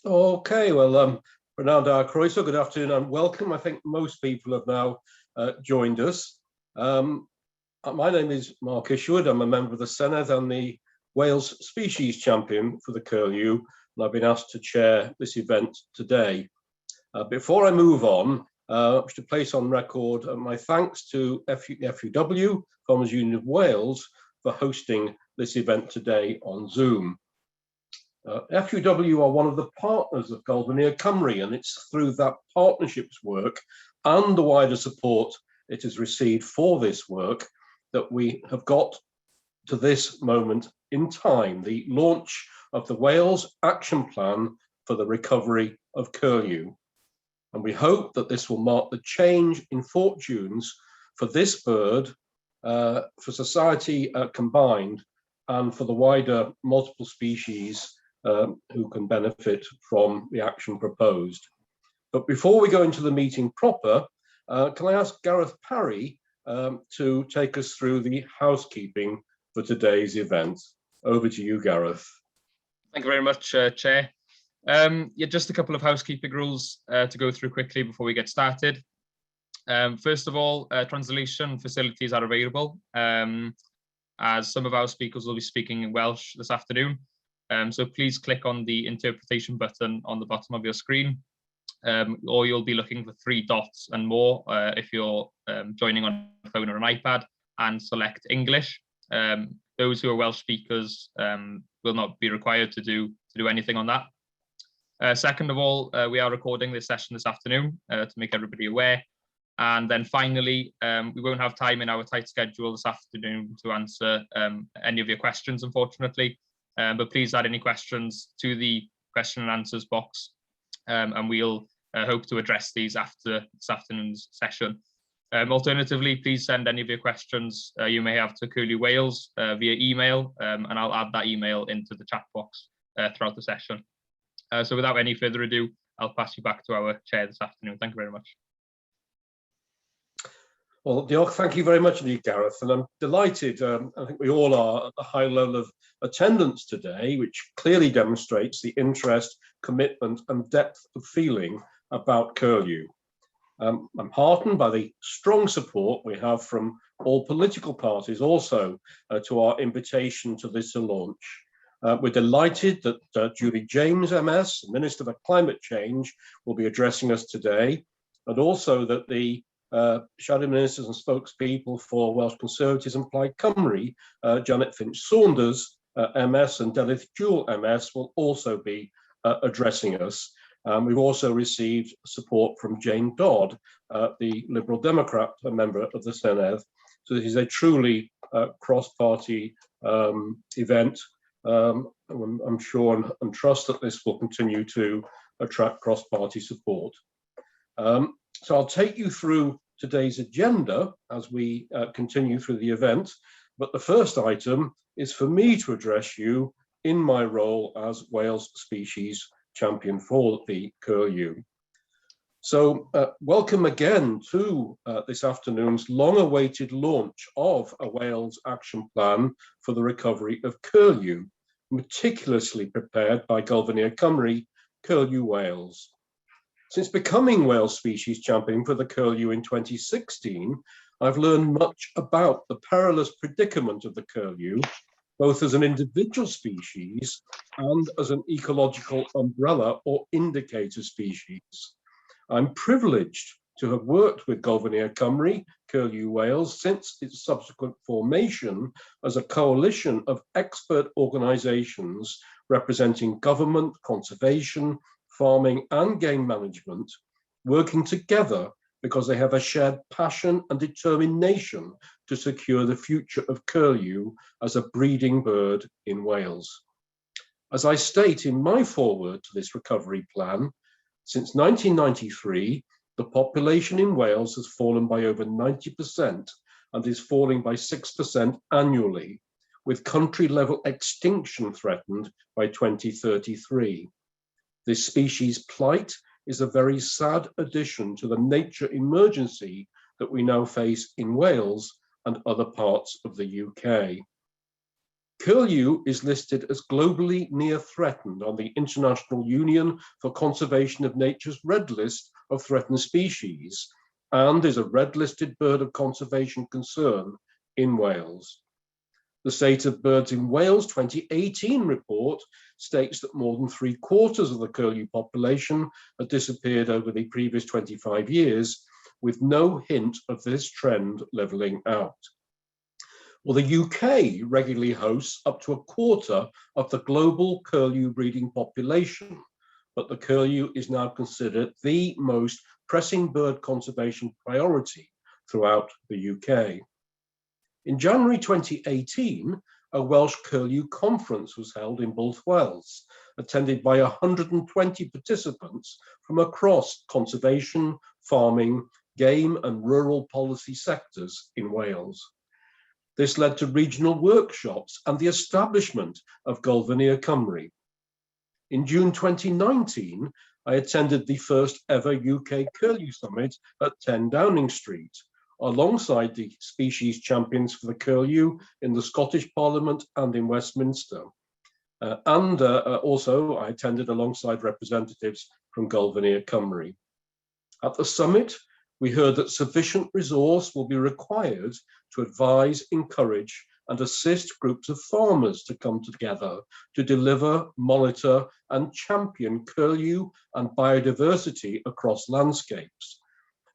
Okay, well, Fernando Croiso, good afternoon and welcome. I think most people have now joined us. My name is Mark Ishwood. I'm a member of the Senedd and the Wales Species Champion for the Curlew, and I've been asked to chair this event today. Before I move on, I wish to place on record my thanks to FUW, Farmers Union of Wales, for hosting this event today on Zoom. FUW are one of the partners of Gylfinir Cymru, and it's through that partnership's work and the wider support it has received for this work that we have got to this moment in time, the launch of the Wales Action Plan for the recovery of Curlew. And we hope that this will mark the change in fortunes for this bird, for society combined, and for the wider multiple species who can benefit from the action proposed. But before we go into the meeting proper, can I ask Gareth Parry to take us through the housekeeping for today's event? Over to you, Gareth. Thank you very much, Chair. Just a couple of housekeeping rules to go through quickly before we get started. First of all, translation facilities are available, as some of our speakers will be speaking in Welsh this afternoon. So please click on the interpretation button on the bottom of your screen, or you'll be looking for 3 dots and more if you're joining on a phone or an iPad, and select English. Those who are Welsh speakers will not be required to do anything on that. Second of all, we are recording this session this afternoon to make everybody aware. And then finally, we won't have time in our tight schedule this afternoon to answer any of your questions, unfortunately. But please add any questions to the question and answers box, and we'll hope to address these after this afternoon's session. Alternatively, please send any of your questions you may have to Curlew Wales via email, and I'll add that email into the chat box throughout the session. So without any further ado, I'll pass you back to our chair this afternoon. Thank you very much. Well, Diolch, thank you very much indeed, Gareth, and I'm delighted, I think we all are, at the high level of attendance today, which clearly demonstrates the interest, commitment and depth of feeling about Curlew. I'm heartened by the strong support we have from all political parties also to our invitation to this launch. We're delighted that Julie James MS, Minister for Climate Change, will be addressing us today, and also that the shadow ministers and spokespeople for Welsh Conservatives and Plaid Cymru, Janet Finch-Saunders MS and Delyth Jewell MS, will also be addressing us. We've also received support from Jane Dodd, the Liberal Democrat, a member of the Senedd. So this is a truly cross-party event. I'm sure and trust that this will continue to attract cross-party support. So I'll take you through today's agenda as we continue through the event, but the first item is for me to address you in my role as Wales Species Champion for the Curlew. So welcome again to this afternoon's long-awaited launch of a Wales Action Plan for the recovery of Curlew, meticulously prepared by Gylfinir Cymru, Curlew Wales. Since becoming Wales Species Champion for the Curlew in 2016, I've learned much about the perilous predicament of the Curlew, both as an individual species and as an ecological umbrella or indicator species. I'm privileged to have worked with Gylfinir Cymru, Curlew Wales, since its subsequent formation as a coalition of expert organisations representing government, conservation, farming and game management, working together because they have a shared passion and determination to secure the future of Curlew as a breeding bird in Wales. As I state in my foreword to this recovery plan, since 1993, the population in Wales has fallen by over 90% and is falling by 6% annually, with country-level extinction threatened by 2033. This species plight is a very sad addition to the nature emergency that we now face in Wales and other parts of the UK. curlew is listed as globally near threatened on the International Union for Conservation of Nature's Red List of Threatened Species and is a red-listed bird of conservation concern in Wales. The State of Birds in Wales 2018 report states that more than 3/4 of the curlew population had disappeared over the previous 25 years, with no hint of this trend levelling out. Well, the UK regularly hosts up to 1/4 of the global curlew breeding population, but the curlew is now considered the most pressing bird conservation priority throughout the UK. In January 2018, a Welsh curlew conference was held in Gylfinir Wales, attended by 120 participants from across conservation, farming, game and rural policy sectors in Wales. This led to regional workshops and the establishment of Gylfinir Cymru. In June 2019, I attended the first ever UK Curlew Summit at 10 Downing Street, alongside the species champions for the curlew in the Scottish Parliament and in Westminster. Also, I attended alongside representatives from Gylfinir Cymru. At the summit, we heard that sufficient resource will be required to advise, encourage, and assist groups of farmers to come together to deliver, monitor, and champion curlew and biodiversity across landscapes,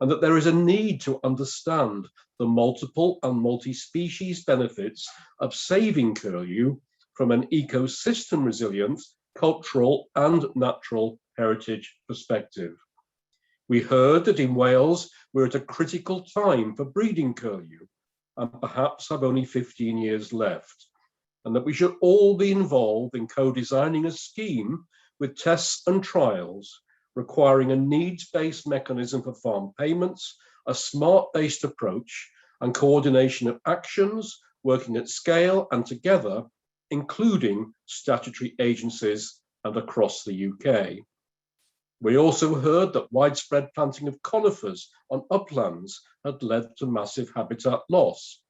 and that there is a need to understand the multiple and multi-species benefits of saving curlew from an ecosystem resilience, cultural, and natural heritage perspective. We heard that in Wales, we're at a critical time for breeding curlew, and perhaps have only 15 years left, and that we should all be involved in co-designing a scheme with tests and trials, requiring a needs-based mechanism for farm payments, a smart-based approach, and coordination of actions, working at scale and together, including statutory agencies and across the UK. We also heard that widespread planting of conifers on uplands had led to massive habitat loss.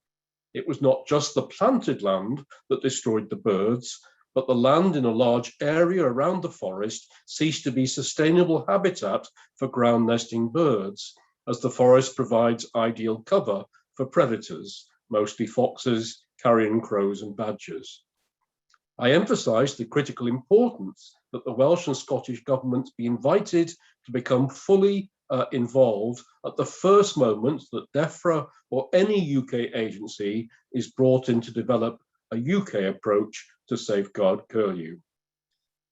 It was not just the planted land that destroyed the birds, but the land in a large area around the forest ceased to be sustainable habitat for ground nesting birds, as the forest provides ideal cover for predators, mostly foxes, carrion crows and badgers. I emphasised the critical importance that the Welsh and Scottish governments be invited to become fully involved at the first moment that DEFRA or any UK agency is brought in to develop a UK approach to safeguard curlew.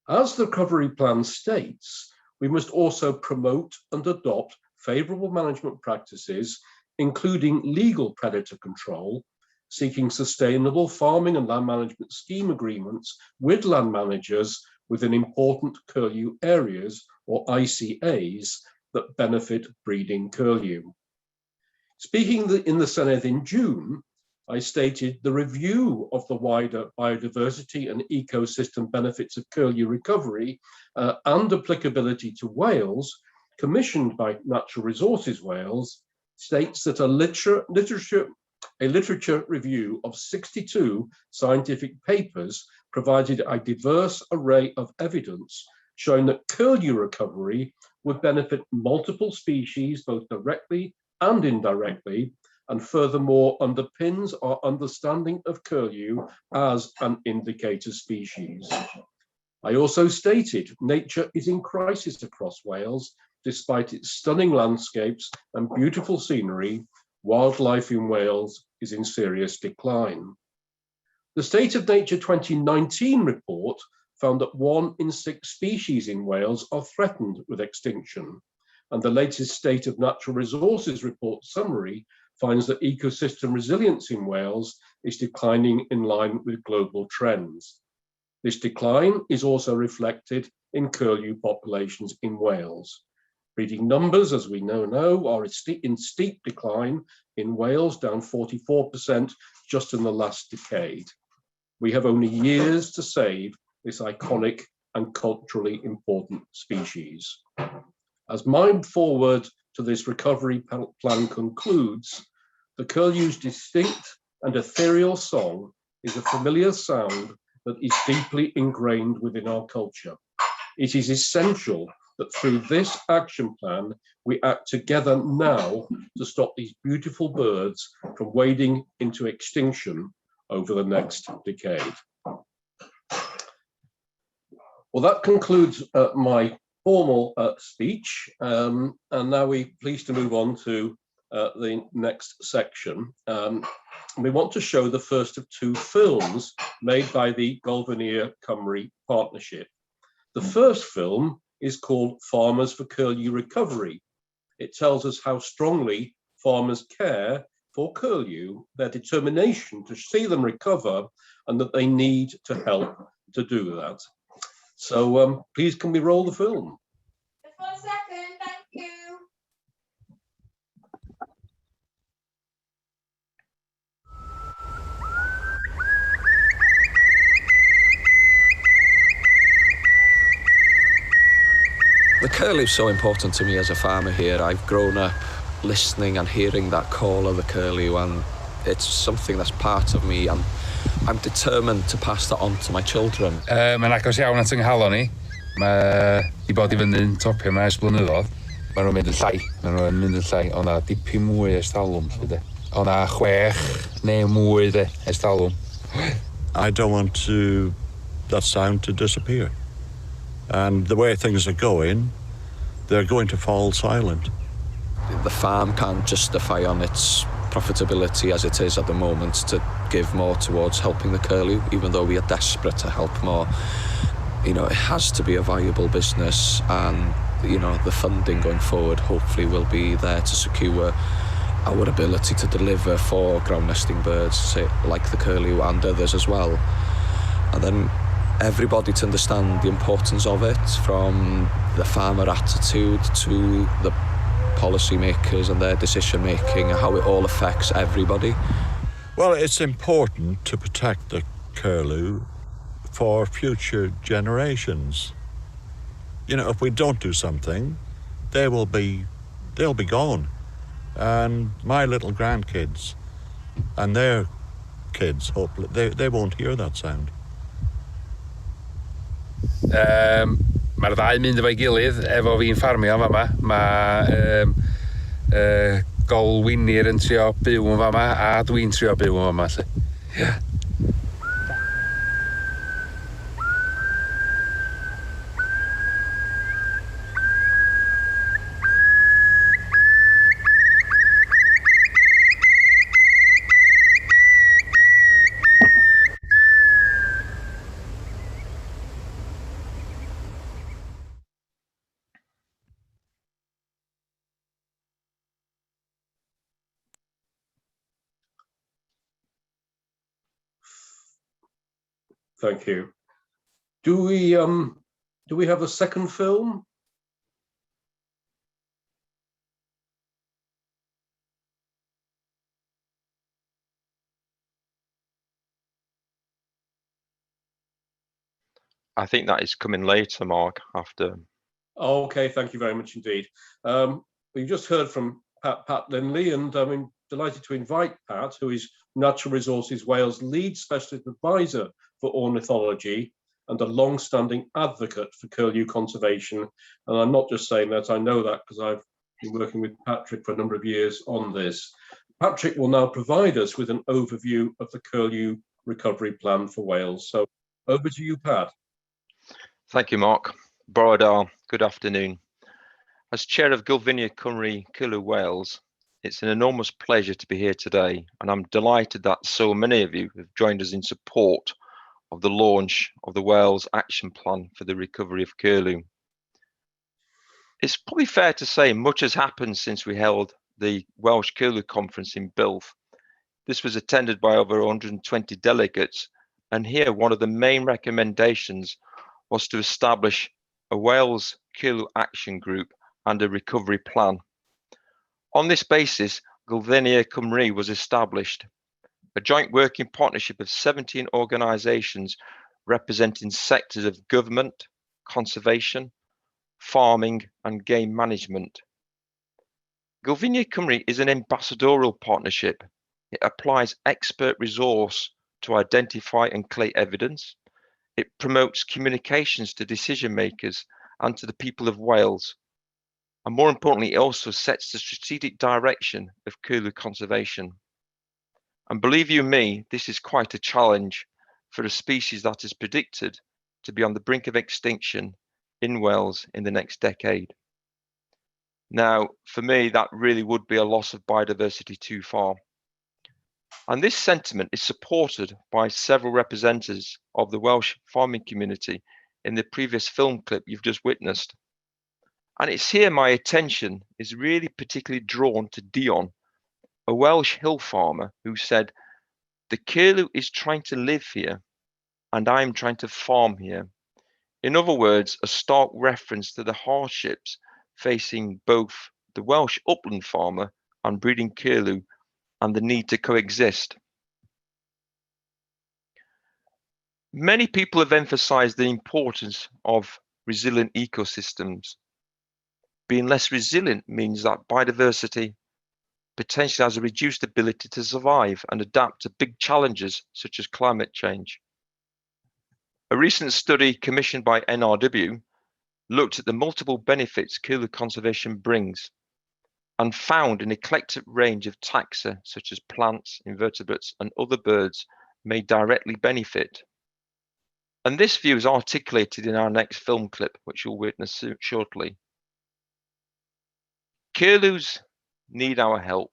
As the recovery plan states, we must also promote and adopt favourable management practices, including legal predator control, seeking sustainable farming and land management scheme agreements with land managers within important curlew areas, or ICAs, that benefit breeding curlew. Speaking in the Senedd in June, I stated the review of the wider biodiversity and ecosystem benefits of curlew recovery and applicability to Wales, commissioned by Natural Resources Wales, states that a literature review of 62 scientific papers provided a diverse array of evidence showing that curlew recovery would benefit multiple species, both directly and indirectly, and furthermore underpins our understanding of curlew as an indicator species. I also stated nature is in crisis across Wales. Despite its stunning landscapes and beautiful scenery, wildlife in Wales is in serious decline. The State of Nature 2019 report found that 1 in 6 species in Wales are threatened with extinction, and the latest State of Natural Resources report summary finds that ecosystem resilience in Wales is declining in line with global trends. This decline is also reflected in curlew populations in Wales. Breeding numbers, as we now know, are in steep decline in Wales, down 44% just in the last decade. We have only years to save this iconic and culturally important species. As my forward to this recovery plan concludes, the curlew's distinct and ethereal song is a familiar sound that is deeply ingrained within our culture. It is essential that through this action plan, we act together now to stop these beautiful birds from wading into extinction over the next decade. Well, that concludes my formal speech, and now we're pleased to move on to the next section. We want to show the first of two films made by the Gylfinir Cymru partnership. The first film is called Farmers for Curlew Recovery. It tells us how strongly farmers care for curlew, their determination to see them recover, and that they need to help to do that. So please can we roll the film? Just 1 second, thank you. The curlew's so important to me as a farmer here. I've grown up listening and hearing that call of the curlew, and it's something that's part of me, and I'm determined to pass that on to my children. Mae'n agos iawn at ynghalon ni. Mae di bod I fyny'n topio yma ers blynyddoedd. Mae nhw'n mynd yn llai. Mae nhw'n mynd yn llai. O na dipyn mwy ers talwm. O na 6 neu mwy ers talwm. I don't want that sound to disappear. And the way things are going, they're going to fall silent. The farm can't justify on its profitability as it is at the moment to give more towards helping the curlew, even though we are desperate to help more. You know, it has to be a viable business, and you know, the funding going forward hopefully will be there to secure our ability to deliver for ground nesting birds, say, like the curlew and others as well. And then everybody to understand the importance of it, from the farmer attitude to the policy makers and their decision making, and how it all affects everybody. Well, it's important to protect the curlew for future generations. You know, if we don't do something, they'll be gone. And my little grandkids and their kids, hopefully, they won't hear that sound. Mae'r ddau mynd efo'i gilydd efo fi'n ffarmio yn fama. Mae Gylfinir yn trio byw yn fama, a dwi'n trio byw yn fama. Yeah. Thank you. Do we have a second film? I think that is coming later, Mark, after. Oh, okay, thank you very much indeed. We've just heard from Pat Linley, and I'm delighted to invite Pat, who is Natural Resources Wales Lead Specialist Advisor for Ornithology and a long-standing advocate for curlew conservation. And I'm not just saying that, I know that because I've been working with Patrick for a number of years on this. Patrick will now provide us with an overview of the curlew recovery plan for Wales. So over to you, Pat. Thank you, Mark. Borodar, good afternoon. As chair of Gylfinir Cymru, Curlew Wales, it's an enormous pleasure to be here today, and I'm delighted that so many of you have joined us in support of the launch of the Wales Action Plan for the recovery of curlew. It's probably fair to say much has happened since we held the Welsh Curlew Conference in Bilf. This was attended by over 120 delegates, and here one of the main recommendations was to establish a Wales Curlew Action Group and a recovery plan. On this basis, Gylfinir Cymru was established, a joint working partnership of 17 organisations representing sectors of government, conservation, farming and game management. Gylfinir Cymru is an ambassadorial partnership. It applies expert resource to identify and collate evidence. It promotes communications to decision makers and to the people of Wales. And more importantly, it also sets the strategic direction of Curlew conservation. And believe you me, this is quite a challenge for a species that is predicted to be on the brink of extinction in Wales in the next decade. Now, for me, that really would be a loss of biodiversity too far. And this sentiment is supported by several representatives of the Welsh farming community in the previous film clip you've just witnessed. And it's here my attention is really particularly drawn to Dion, a Welsh hill farmer who said, "The Curlew is trying to live here and I'm trying to farm here." In other words, a stark reference to the hardships facing both the Welsh upland farmer and breeding Curlew and the need to coexist. Many people have emphasized the importance of resilient ecosystems. Being less resilient means that biodiversity potentially has a reduced ability to survive and adapt to big challenges such as climate change. A recent study commissioned by NRW looked at the multiple benefits Curlew conservation brings and found an eclectic range of taxa such as plants, invertebrates and other birds may directly benefit. And this view is articulated in our next film clip, which you'll witness shortly. Curlews need our help.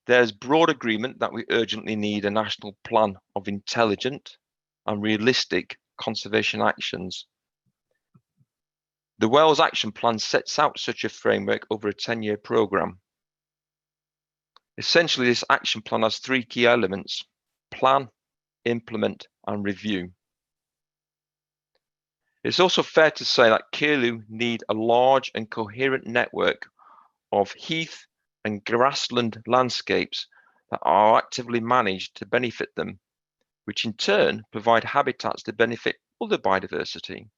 There's broad agreement that we urgently need a national plan of intelligent and realistic conservation actions. The Wales Action Plan sets out such a framework over a 10-year programme. Essentially, this action plan has three key elements: plan, implement and review. It's also fair to say that Curlew need a large and coherent network of heath and grassland landscapes that are actively managed to benefit them, which in turn provide habitats to benefit other biodiversity.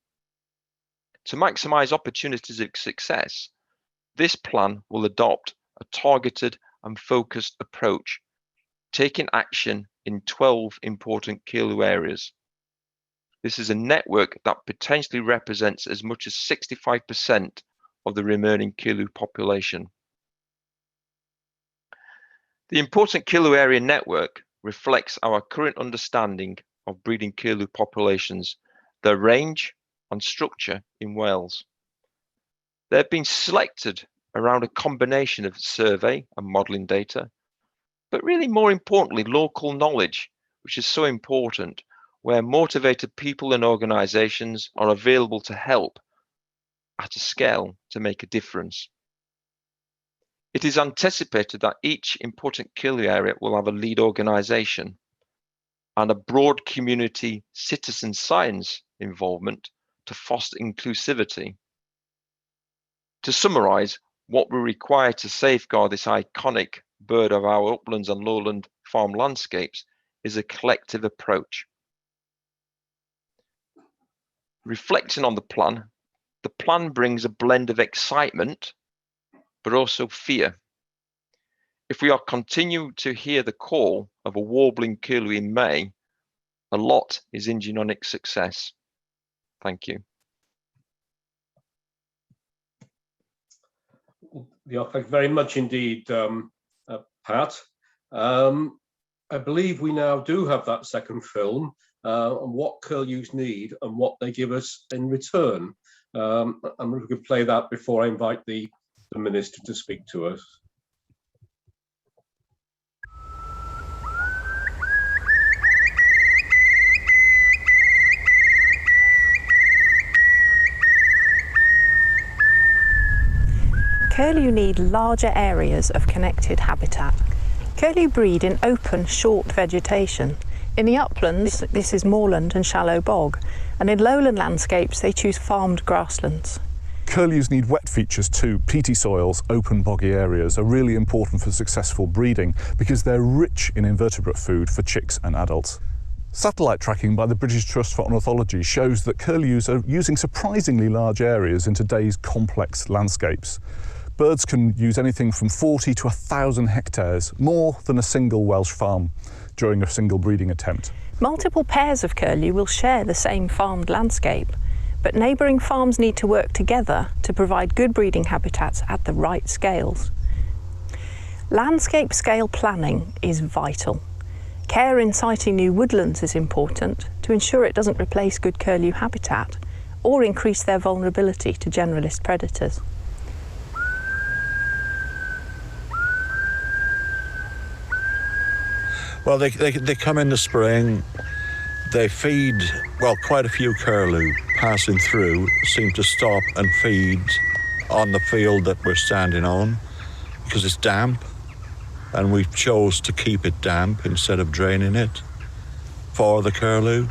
To maximise opportunities of success, this plan will adopt a targeted and focused approach, taking action in 12 important Curlew areas. This is a network that potentially represents as much as 65% of the remaining Curlew population. The important Curlew area network reflects our current understanding of breeding Curlew populations, their range and structure in Wales. They have been selected around a combination of survey and modelling data, but really more importantly, local knowledge, which is so important, where motivated people and organisations are available to help at a scale to make a difference. It is anticipated that each important Curlew area will have a lead organisation and a broad community citizen science involvement to foster inclusivity. To summarise, what we require to safeguard this iconic bird of our uplands and lowland farm landscapes is a collective approach. Reflecting on the plan brings a blend of excitement, but also fear. If we are continuing to hear the call of a warbling Curlew in May, a lot is hinging on its success. Thank you. Yeah, thank you very much indeed, Pat. I believe we now do have that second film on what Curlews need and what they give us in return. And we could play that before I invite the Minister to speak to us. Curlew need larger areas of connected habitat. Curlew breed in open, short vegetation. In the uplands, this is moorland and shallow bog, and in lowland landscapes, they choose farmed grasslands. Curlews need wet features too. Peaty soils, open boggy areas are really important for successful breeding because they're rich in invertebrate food for chicks and adults. Satellite tracking by the British Trust for Ornithology shows that curlews are using surprisingly large areas in today's complex landscapes. Birds can use anything from 40 to 1,000 hectares, more than a single Welsh farm. during a single breeding attempt. Multiple pairs of curlew will share the same farmed landscape, but neighbouring farms need to work together to provide good breeding habitats at the right scales. Landscape scale planning is vital. Care in siting new woodlands is important to ensure it doesn't replace good curlew habitat or increase their vulnerability to generalist predators. Well, they come in the spring, they feed, well, quite a few curlew passing through seem to stop and feed on the field that we're standing on because it's damp, and we chose to keep it damp instead of draining it for the curlew.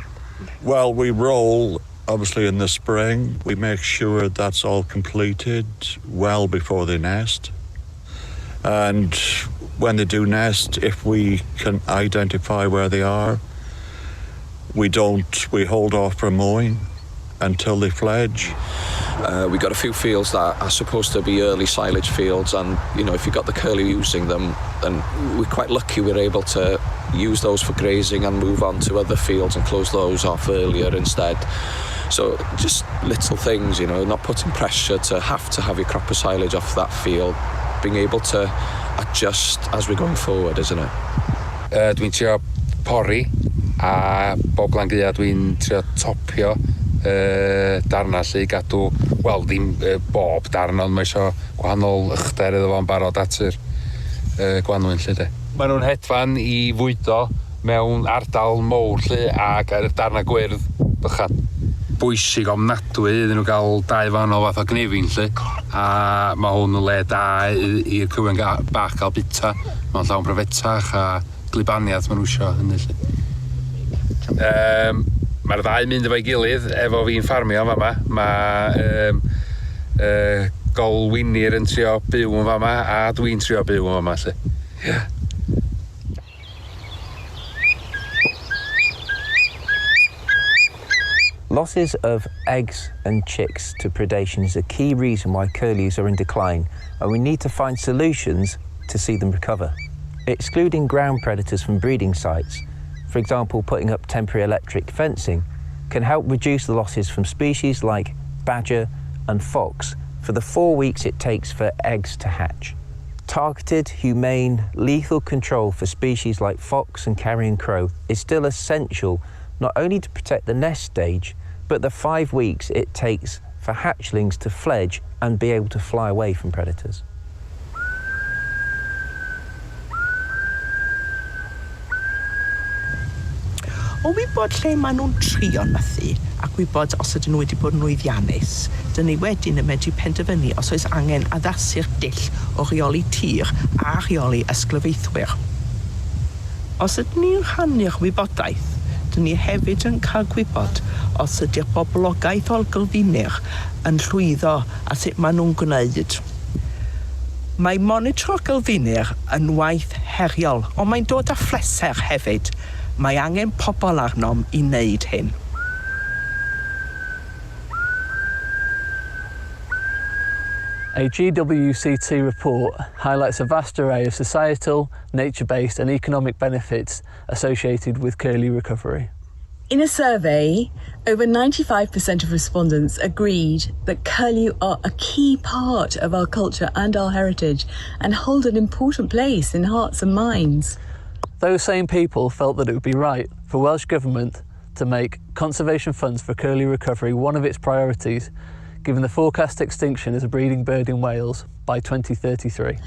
Well, we roll, obviously, in the spring. We make sure that's all completed well before they nest. And when they do nest, if we can identify where they are, we hold off from mowing until they fledge. We got a few fields that are supposed to be early silage fields, and if you got the curlew using them, then we're quite lucky we're able to use those for grazing and move on to other fields and close those off earlier instead. So just little things, not putting pressure to have your crop of silage off that field, being able to adjust as we're going forward, isn't it? Dwi'n trio pori, a bob lan gaea dwi'n trio topio darna lle i gadw, wel, ddim bob darn, ond mae isio gwahanol uchder iddo fo'n barod at yr gwanwyn lle de. Maen nhw'n hedfan i fwydo mewn ardal mowr lle ac ar y darna gwyrdd bychan. Bwysig ofnadwy iddyn nhw gael dau fan o fath o gnefin lle, a mae hwn yn le da i'r cywen bach gael bita. Mae'n llawn brofetach a glibaniaeth maen nhw isio hynny lle. Mae'r ddau mynd efo'i gilydd efo fi'n ffarmio yn fama. Mae Gylfinir yn trio byw yn fama a dwi'n trio byw yn fama lle. Yeah. Losses of eggs and chicks to predation is a key reason why curlews are in decline, and we need to find solutions to see them recover. Excluding ground predators from breeding sites, for example putting up temporary electric fencing, can help reduce the losses from species like badger and fox for the 4 weeks it takes for eggs to hatch. Targeted, humane, lethal control for species like fox and carrion crow is still essential, not only to protect the nest stage, but the 5 weeks it takes for hatchlings to fledge and be able to fly away from predators. O wybod lle maen nhw'n trio nythu ac wybod os ydyn nhw wedi bod yn lwyddiannus, dyn ni wedyn yn medru penderfynu os oes angen addasu'r dull o reoli tir a reoli ysglyfaethwyr. Os ydyn ni'n rhannu'r wybodaeth, dyn ni hefyd yn cael gwybod os ydy'r boblogaeth o'r Gylfinir yn llwyddo a sut maen nhw'n gwneud. Mae monitro Gylfinir yn waith heriol, ond mae'n dod â phleser hefyd. Mae angen pobl arnom i wneud hyn. A GWCT report highlights a vast array of societal, nature-based and economic benefits associated with curlew recovery. In a survey, over 95% of respondents agreed that curlew are a key part of our culture and our heritage and hold an important place in hearts and minds. Those same people felt that it would be right for Welsh Government to make conservation funds for curlew recovery one of its priorities, given the forecast extinction as a breeding bird in Wales by 2033.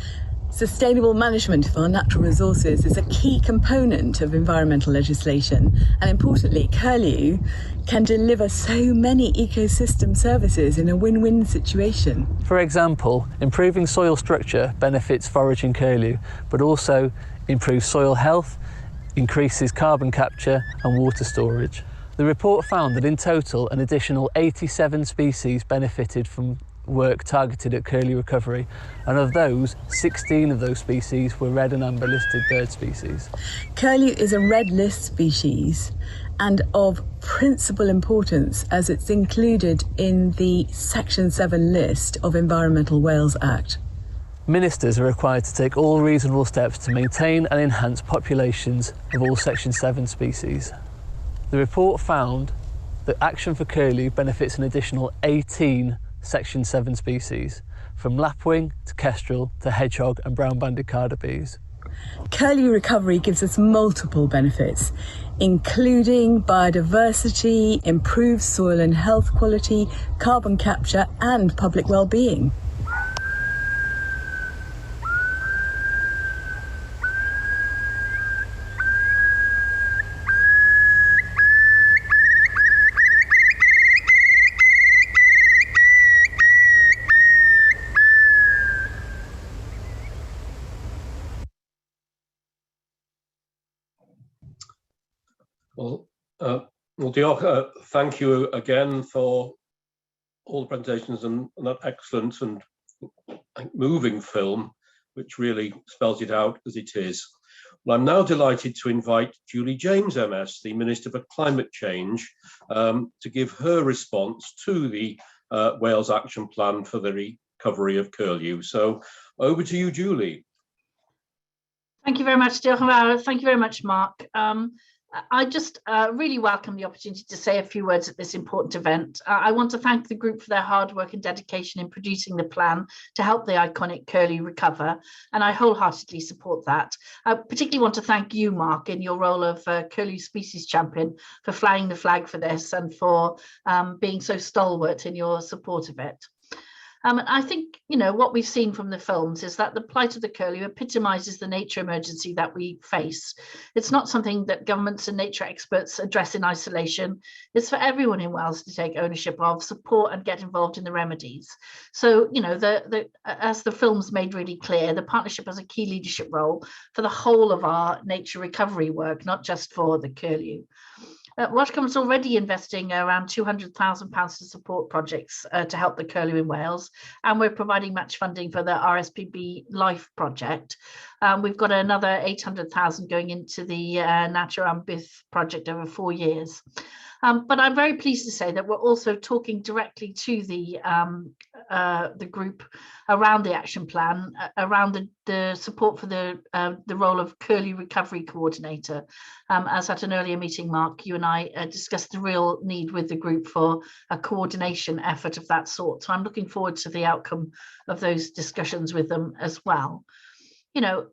Sustainable management of our natural resources is a key component of environmental legislation, and importantly, curlew can deliver so many ecosystem services in a win-win situation. For example, improving soil structure benefits foraging curlew, but also improves soil health, increases carbon capture and water storage. The report found that in total an additional 87 species benefited from work targeted at curlew recovery, and of those, 16 of those species were red and amber listed bird species. Curlew is a red list species and of principal importance as it's included in the Section 7 list of Environmental Wales Act. Ministers are required to take all reasonable steps to maintain and enhance populations of all Section 7 species. The report found that action for curlew benefits an additional 18 Section 7 species, from lapwing to kestrel to hedgehog and brown-banded carder-bees. Curlew recovery gives us multiple benefits, including biodiversity, improved soil and health quality, carbon capture and public well-being. Well, Diolch, thank you again for all the presentations and that excellent and moving film, which really spells it out as it is. Well, I'm now delighted to invite Julie James MS, the Minister for Climate Change, to give her response to the Wales Action Plan for the recovery of curlew. So over to you, Julie. Thank you very much, Gylfinir. Thank you very much, Mark. I just really welcome the opportunity to say a few words at this important event. I want to thank the group for their hard work and dedication in producing the plan to help the iconic curlew recover, and I wholeheartedly support that. I particularly want to thank you, Mark, in your role of curlew species champion, for flying the flag for this and for being so stalwart in your support of it. And I think, you know, what we've seen from the films is that the plight of the curlew epitomises the nature emergency that we face. It's not something that governments and nature experts address in isolation. It's for everyone in Wales to take ownership of, support and get involved in the remedies. So, you know, as the films made really clear, the partnership has a key leadership role for the whole of our nature recovery work, not just for the curlew. Welshcom's already investing around £200,000 to support projects to help the curlew in Wales, and we're providing match funding for the RSPB Life project. We've got another 800,000 going into the Natur am Byth project over 4 years. But I'm very pleased to say that we're also talking directly to the group around the action plan, around the support for the role of curlew recovery coordinator. As at an earlier meeting, Mark, you and I discussed the real need with the group for a coordination effort of that sort. So I'm looking forward to the outcome of those discussions with them as well. You know,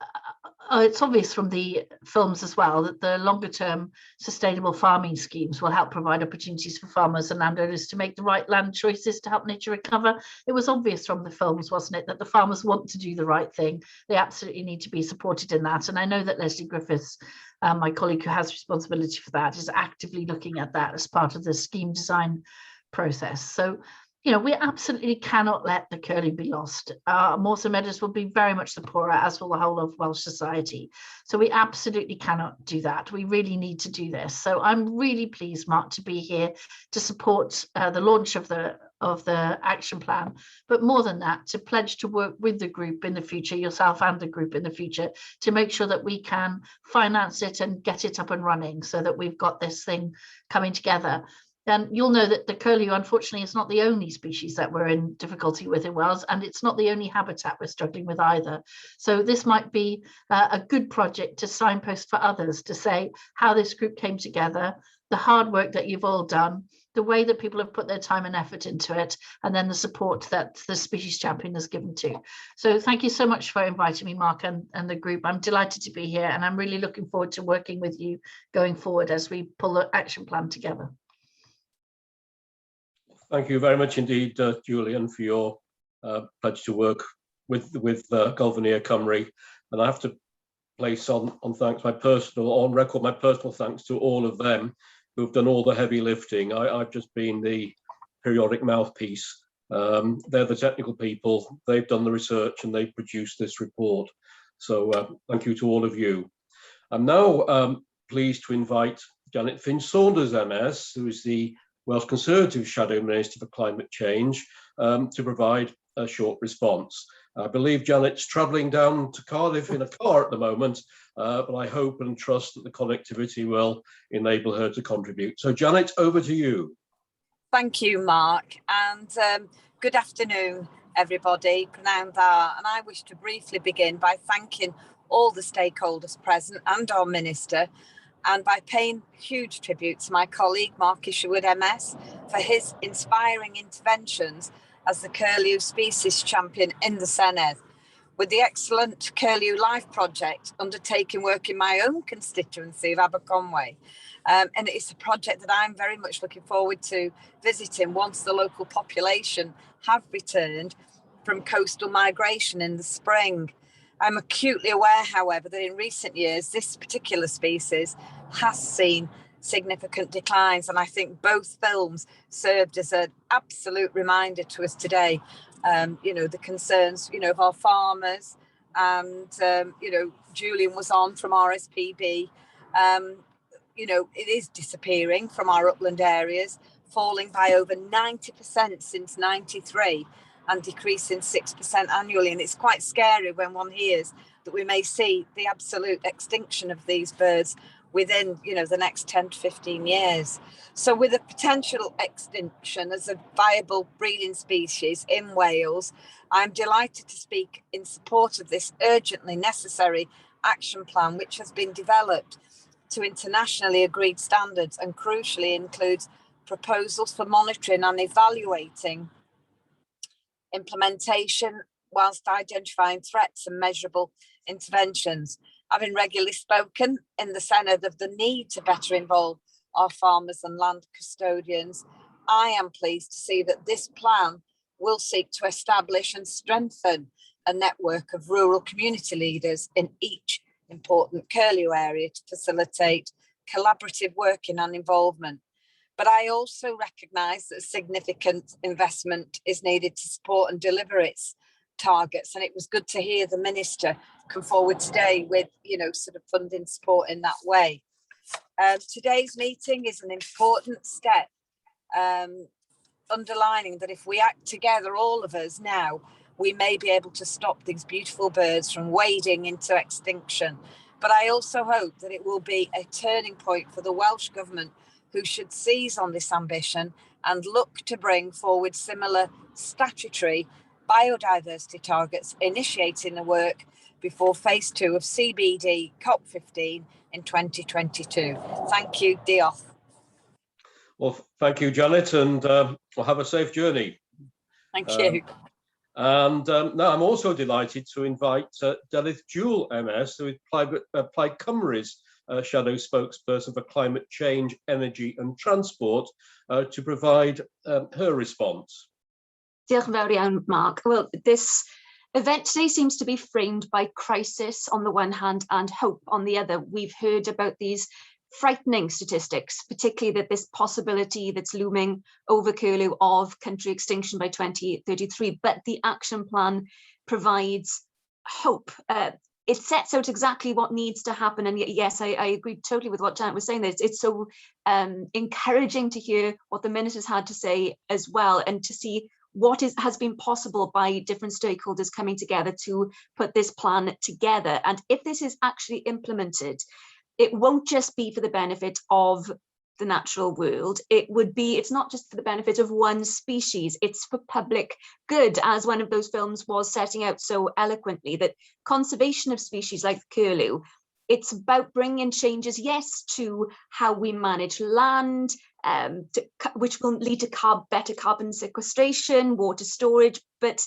it's obvious from the films as well that the longer term sustainable farming schemes will help provide opportunities for farmers and landowners to make the right land choices to help nature recover. It was obvious from the films, wasn't it, that the farmers want to do the right thing. They absolutely need to be supported in that. And I know that Leslie Griffiths, my colleague who has responsibility for that, is actively looking at that as part of the scheme design process. So, you know, we absolutely cannot let the curlew be lost. Moors and meadows will be very much the poorer, as will the whole of Welsh society. So we absolutely cannot do that. We really need to do this. So I'm really pleased, Mark, to be here to support the launch of the action plan, but more than that, to pledge to work with the group in the future, yourself and the group in the future, to make sure that we can finance it and get it up and running so that we've got this thing coming together. And you'll know that the curlew, unfortunately, is not the only species that we're in difficulty with in Wales, and it's not the only habitat we're struggling with either. So this might be a good project to signpost for others to say how this group came together, the hard work that you've all done, the way that people have put their time and effort into it, and then the support that the species champion has given too. So thank you so much for inviting me, Mark, and the group. I'm delighted to be here, and I'm really looking forward to working with you going forward as we pull the action plan together. Thank you very much indeed, Julian, for your pledge to work with Gylfinir Cymru. And I have to place on record my personal thanks to all of them who've done all the heavy lifting. I've just been the periodic mouthpiece. They're the technical people. They've done the research and they've produced this report. So thank you to all of you. I'm now pleased to invite Janet Finn-Saunders MS, who is the Welsh Conservative Shadow Minister for Climate Change, to provide a short response. I believe Janet's travelling down to Cardiff in a car at the moment, but I hope and trust that the connectivity will enable her to contribute. So Janet, over to you. Thank you, Mark. And Good afternoon, everybody. Pnawn da. And I wish to briefly begin by thanking all the stakeholders present and our Minister, and by paying huge tribute to my colleague Mark Isherwood MS for his inspiring interventions as the Curlew species champion in the Senedd, with the excellent Curlew Life project undertaking work in my own constituency of Aberconway. And it's a project that I'm very much looking forward to visiting once the local population have returned from coastal migration in the spring. I'm acutely aware, however, that in recent years, this particular species has seen significant declines. And I think both films served as an absolute reminder to us today, the concerns, of our farmers. And, Julian was on from RSPB. It is disappearing from our upland areas, falling by over 90% since 93 and decreasing 6% annually. And it's quite scary when one hears that we may see the absolute extinction of these birds within, the next 10 to 15 years. So with a potential extinction as a viable breeding species in Wales, I'm delighted to speak in support of this urgently necessary action plan, which has been developed to internationally agreed standards and crucially includes proposals for monitoring and evaluating implementation whilst identifying threats and measurable interventions. Having regularly spoken in the Senedd of the need to better involve our farmers and land custodians, I am pleased to see that this plan will seek to establish and strengthen a network of rural community leaders in each important Curlew area to facilitate collaborative working and involvement. But I also recognise that significant investment is needed to support and deliver its targets. And it was good to hear the Minister come forward today with, sort of funding support in that way. Today's meeting is an important step, underlining that if we act together, all of us now, we may be able to stop these beautiful birds from wading into extinction. But I also hope that it will be a turning point for the Welsh Government, who should seize on this ambition and look to bring forward similar statutory biodiversity targets, initiating the work before phase 2 of CBD COP15 in 2022. Thank you, diolch. Well, thank you, Janet, and we'll have a safe journey. Thank you. And now I'm also delighted to invite Delyth Jewell MS, who is Plaid Cymru's shadow spokesperson for climate change, energy and transport, to provide her response. Diolch yn fawr iawn, Mark. Well, this event today seems to be framed by crisis on the one hand and hope on the other. We've heard about these frightening statistics, particularly that this possibility that's looming over Curlew of country extinction by 2033, but the action plan provides hope. It sets out exactly what needs to happen. And yes, I agree totally with what Janet was saying. It's so encouraging to hear what the Minister's had to say as well, and to see what has been possible by different stakeholders coming together to put this plan together. And if this is actually implemented, it won't just be for the benefit of the natural world. It's not just for the benefit of one species, it's for public good, as one of those films was setting out so eloquently, that conservation of species like the curlew, it's about bringing changes, yes, to how we manage land, which will lead to better carbon sequestration, water storage, but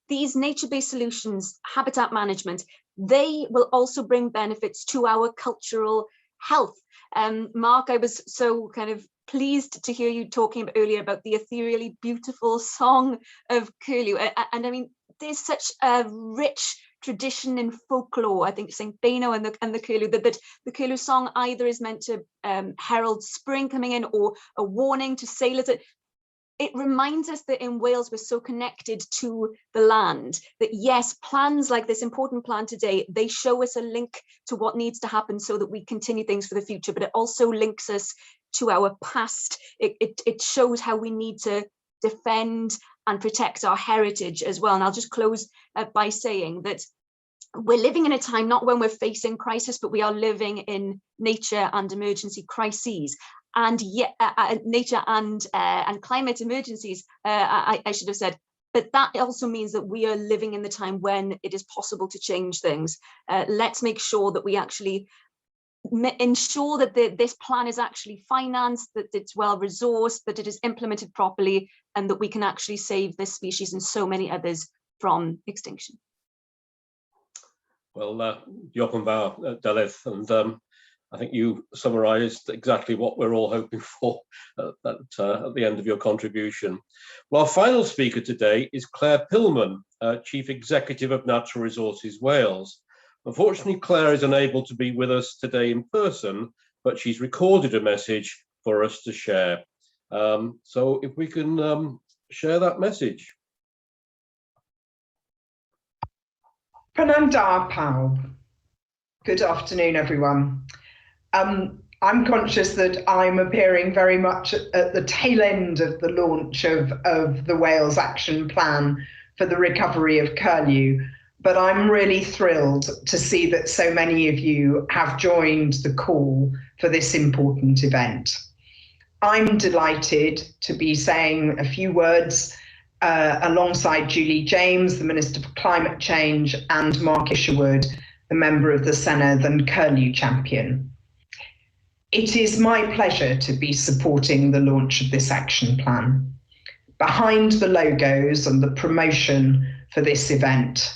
these nature-based solutions, habitat management, they will also bring benefits to our cultural health. Mark, I was so kind of pleased to hear you talking earlier about the ethereally beautiful song of Curlew. And I mean, there's such a rich tradition in folklore. I think St. Beino and the Curlew, that the Curlew song either is meant to herald spring coming in, or a warning to sailors. It reminds us that in Wales, we're so connected to the land, that yes, plans like this important plan today, they show us a link to what needs to happen so that we continue things for the future, but it also links us to our past. It shows how we need to defend and protect our heritage as well. And I'll just close by saying that we're living in a time not when we're facing crisis, but we are living in nature and emergency crises. And yet, nature and climate emergencies, I should have said, But that also means that we are living in the time when it is possible to change things. Let's make sure that we actually ensure that this plan is actually financed, that it's well resourced, that it is implemented properly, and that we can actually save this species and so many others from extinction. Well, diolch yn fawr, Delyth, and I think you summarised exactly what we're all hoping for at the end of your contribution. Well, our final speaker today is Claire Pillman, Chief Executive of Natural Resources Wales. Unfortunately, Claire is unable to be with us today in person, but she's recorded a message for us to share. So if we can share that message. Prynawn da pawb. Good afternoon, everyone. I'm conscious that I'm appearing very much at the tail end of the launch of the Wales Action Plan for the recovery of Curlew, but I'm really thrilled to see that so many of you have joined the call for this important event. I'm delighted to be saying a few words alongside Julie James, the Minister for Climate Change, and Mark Isherwood, the member of the Senedd and Curlew champion. It is my pleasure to be supporting the launch of this action plan. Behind the logos and the promotion for this event,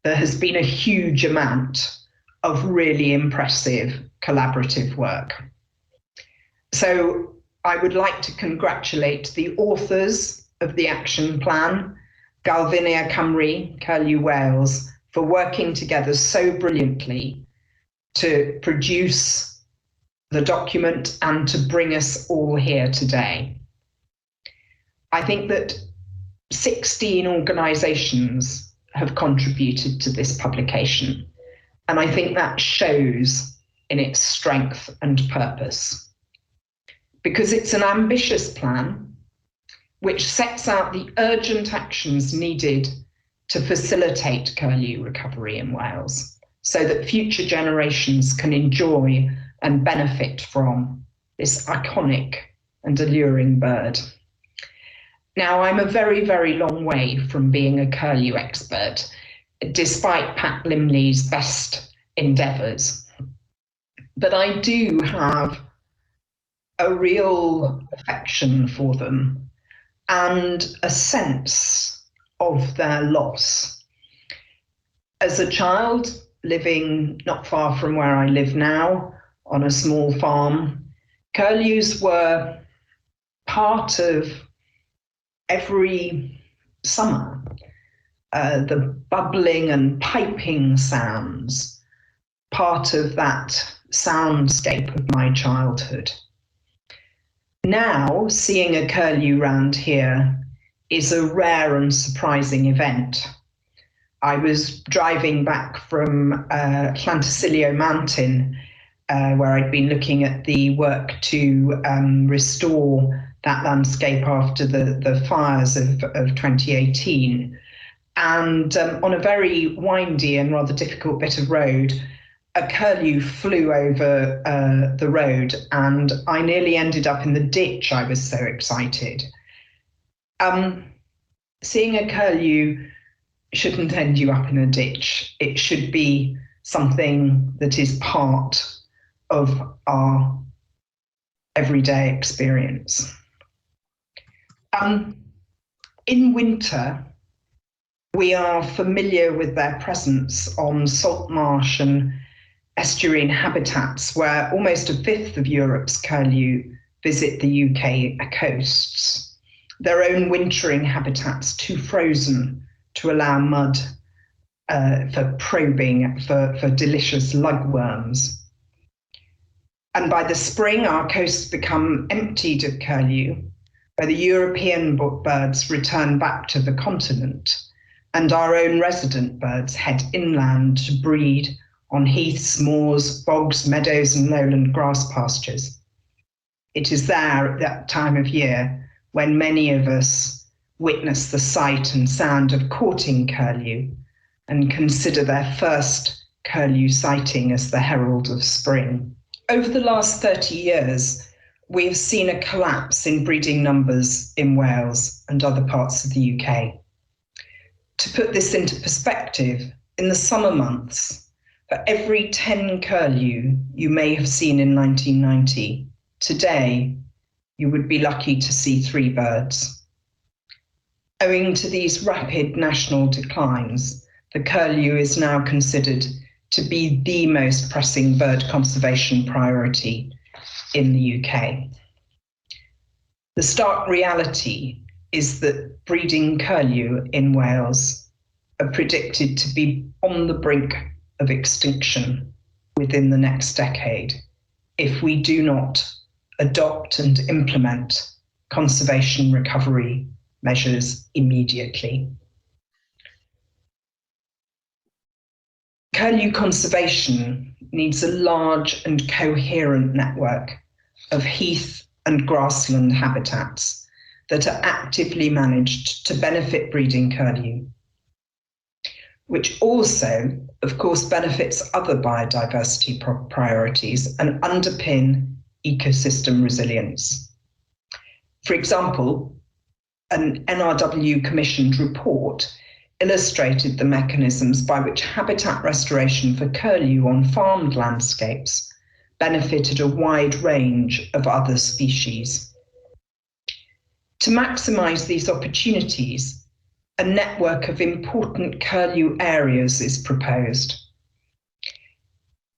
there has been a huge amount of really impressive collaborative work. So I would like to congratulate the authors of the action plan, Gylfinir Cymru, Curlew Wales, for working together so brilliantly to produce the document and to bring us all here today. I think that 16 organisations have contributed to this publication, and I think that shows in its strength and purpose, because it's an ambitious plan which sets out the urgent actions needed to facilitate curlew recovery in Wales so that future generations can enjoy and benefit from this iconic and alluring bird. Now, I'm a very, very long way from being a curlew expert, despite Pat Limley's best endeavours. But I do have a real affection for them and a sense of their loss. As a child, living not far from where I live now, on a small farm, curlews were part of every summer. The bubbling and piping sounds, part of that soundscape of my childhood. Now, seeing a curlew round here is a rare and surprising event. I was driving back from Llantysilio Mountain, where I'd been looking at the work to restore that landscape after the fires of 2018. And on a very windy and rather difficult bit of road, a curlew flew over the road and I nearly ended up in the ditch. I was so excited. Seeing a curlew shouldn't end you up in a ditch. It should be something that is part of our everyday experience. In winter, we are familiar with their presence on salt marsh and estuarine habitats where almost 1/5 of Europe's curlew visit the UK coasts. Their own wintering habitats too frozen to allow mud for probing for delicious lugworms. And by the spring, our coasts become emptied of curlew, where the European birds return back to the continent, and our own resident birds head inland to breed on heaths, moors, bogs, meadows, and lowland grass pastures. It is there at that time of year when many of us witness the sight and sound of courting curlew and consider their first curlew sighting as the herald of spring. Over the last 30 years, we have seen a collapse in breeding numbers in Wales and other parts of the UK. To put this into perspective, in the summer months, for every 10 curlew you may have seen in 1990, today you would be lucky to see 3 birds. Owing to these rapid national declines, the curlew is now considered to be the most pressing bird conservation priority in the UK. The stark reality is that breeding curlew in Wales are predicted to be on the brink of extinction within the next decade if we do not adopt and implement conservation recovery measures immediately. Curlew conservation needs a large and coherent network of heath and grassland habitats that are actively managed to benefit breeding curlew, which also, of course, benefits other biodiversity priorities and underpin ecosystem resilience. For example, an NRW commissioned report illustrated the mechanisms by which habitat restoration for curlew on farmed landscapes benefited a wide range of other species. To maximise these opportunities, a network of important curlew areas is proposed.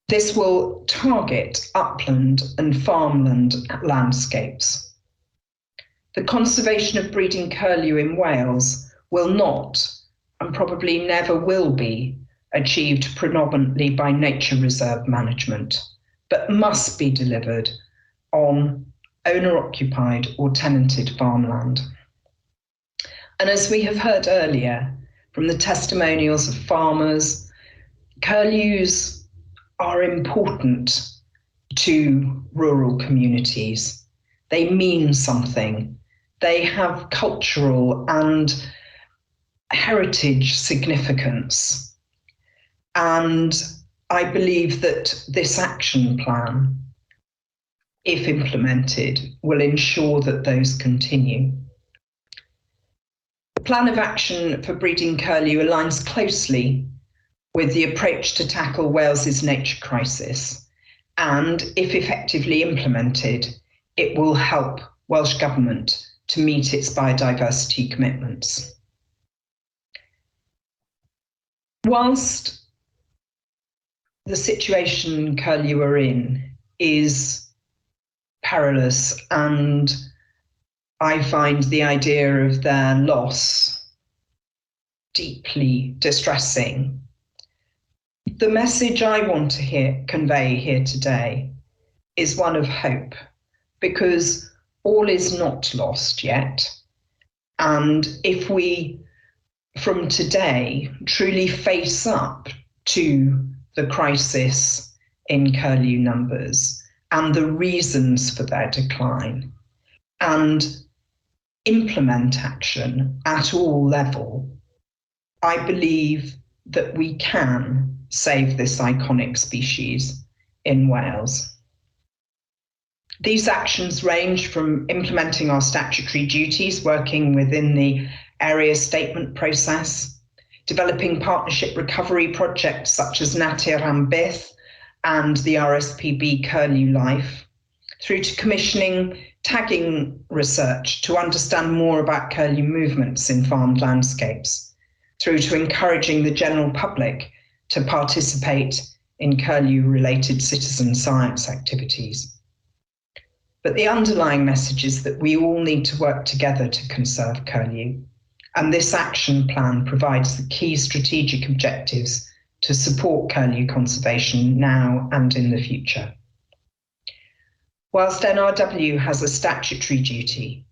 This will target upland and farmland landscapes. The conservation of breeding curlew in Wales will not, and probably never will be, achieved predominantly by nature reserve management, but must be delivered on owner-occupied or tenanted farmland. And as we have heard earlier from the testimonials of farmers, curlews are important to rural communities. They mean something. They have cultural and heritage significance. And I believe that this action plan, if implemented, will ensure that those continue. The plan of action for breeding curlew aligns closely with the approach to tackle Wales's nature crisis, and if effectively implemented, it will help Welsh Government to meet its biodiversity commitments. Whilst the situation curlew are in is perilous, and I find the idea of their loss deeply distressing, the message I want to convey here today is one of hope, because all is not lost yet. And if we, from today, truly face up to the crisis in curlew numbers and the reasons for their decline, and implement action at all levels, I believe that we can save this iconic species in Wales. These actions range from implementing our statutory duties, working within the area statement process, developing partnership recovery projects such as Natur am Byth and the RSPB Curlew Life, through to commissioning tagging research to understand more about curlew movements in farmed landscapes, through to encouraging the general public to participate in curlew-related citizen science activities. But the underlying message is that we all need to work together to conserve curlew, and this action plan provides the key strategic objectives to support curlew conservation now and in the future. Whilst NRW has a statutory duty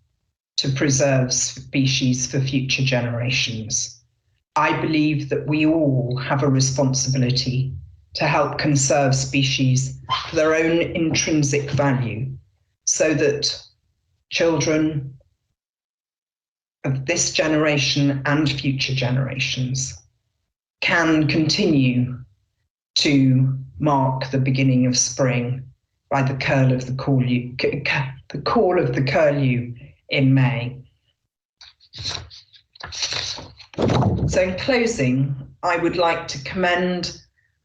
to preserve species for future generations, I believe that we all have a responsibility to help conserve species for their own intrinsic value, so that children of this generation and future generations can continue to mark the beginning of spring by the call of the curlew in May. So in closing, I would like to commend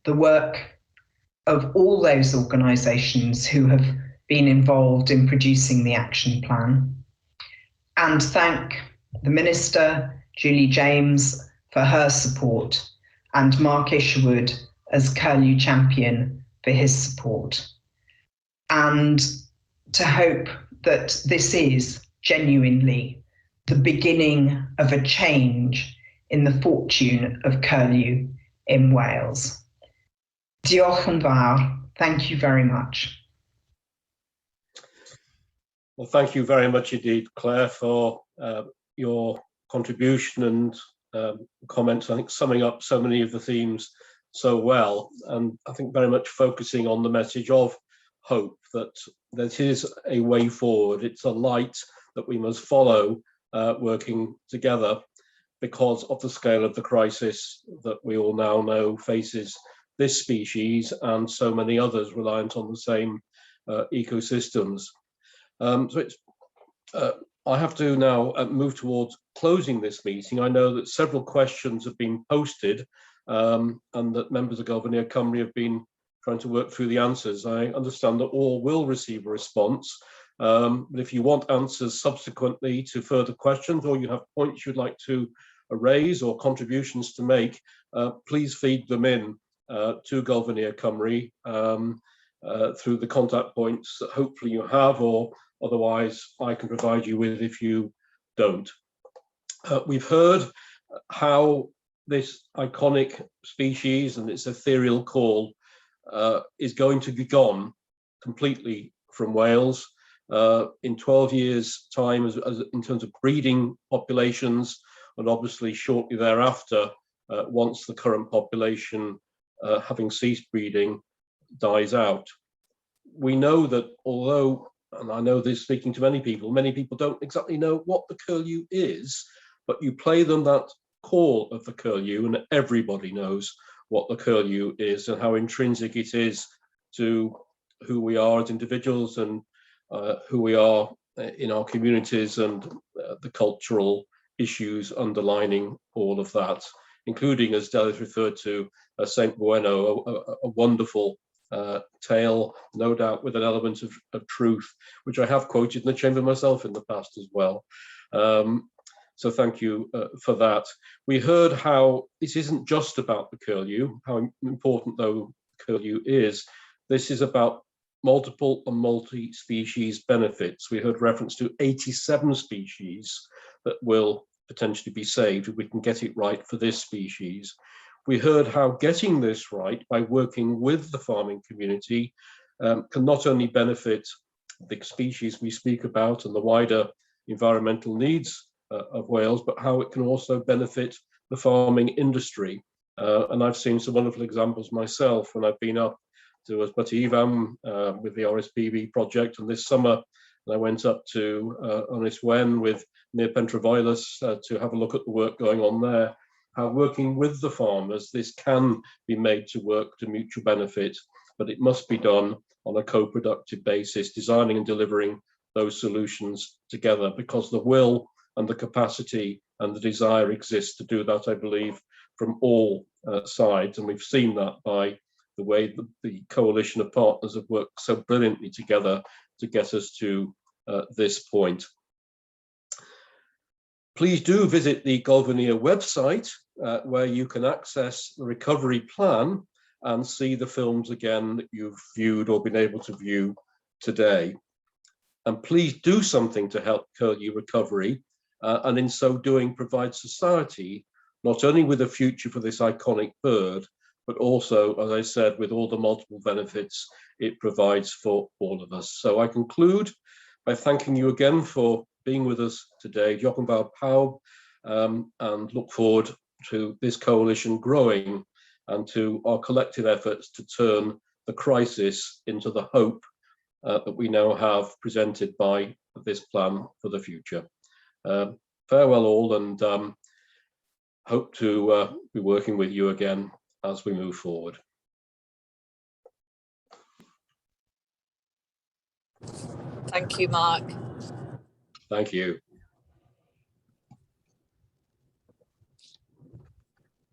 the work of all those organisations who have been involved in producing the action plan, and thank the Minister, Julie James, for her support, and Mark Isherwood as Curlew champion for his support, and to hope that this is genuinely the beginning of a change in the fortune of Curlew in Wales. Diolch yn fawr. Thank you very much. Well, thank you very much indeed, Claire, for your contribution and comments. I think summing up so many of the themes so well, and I think very much focusing on the message of hope, that there is a way forward. It's a light that we must follow, working together, because of the scale of the crisis that we all now know faces this species and so many others reliant on the same ecosystems. I have to now move towards closing this meeting. I know that several questions have been posted and that members of Gylfinir Cymru have been trying to work through the answers. I understand that all will receive a response, but if you want answers subsequently to further questions, or you have points you'd like to raise or contributions to make, please feed them in to Gylfinir Cymru through the contact points that hopefully you have, or otherwise I can provide you with if you don't. We've heard how this iconic species and its ethereal call is going to be gone completely from Wales in 12 years' time, as in terms of breeding populations, and obviously shortly thereafter, once the current population, having ceased breeding, dies out. We know that although, and I know this speaking to many people don't exactly know what the curlew is, but you play them that call of the curlew and everybody knows what the curlew is and how intrinsic it is to who we are as individuals and who we are in our communities, and the cultural issues underlining all of that, including, as Del has referred to, Saint Bueno, a wonderful tale, no doubt with an element of truth, which I have quoted in the chamber myself in the past as well. So thank you for that. We heard how this isn't just about the curlew, how important though curlew is. This is about multiple and multi-species benefits. We heard reference to 87 species that will potentially be saved if we can get it right for this species. We heard how getting this right by working with the farming community can not only benefit the species we speak about and the wider environmental needs of Wales, but how it can also benefit the farming industry. And I've seen some wonderful examples myself when I've been up to Ysbyty Ifan with the RSPB project, and this summer I went up to Ynys Wen with near Pentrefilus to have a look at the work going on there. How working with the farmers, this can be made to work to mutual benefit, but it must be done on a co-productive basis, designing and delivering those solutions together, because the will and the capacity and the desire exists to do that, I believe, from all sides. And we've seen that by the way the coalition of partners have worked so brilliantly together to get us to this point. Please do visit the Gylfinir website where you can access the recovery plan and see the films again that you've viewed or been able to view today. And please do something to help curlew recovery, and in so doing provide society not only with a future for this iconic bird, but also, as I said, with all the multiple benefits it provides for all of us. So I conclude by thanking you again for being with us today, Diolch yn fawr pawb, and look forward to this coalition growing and to our collective efforts to turn the crisis into the hope that we now have presented by this plan for the future. Farewell all, and hope to be working with you again as we move forward. Thank you, Mark. Thank you.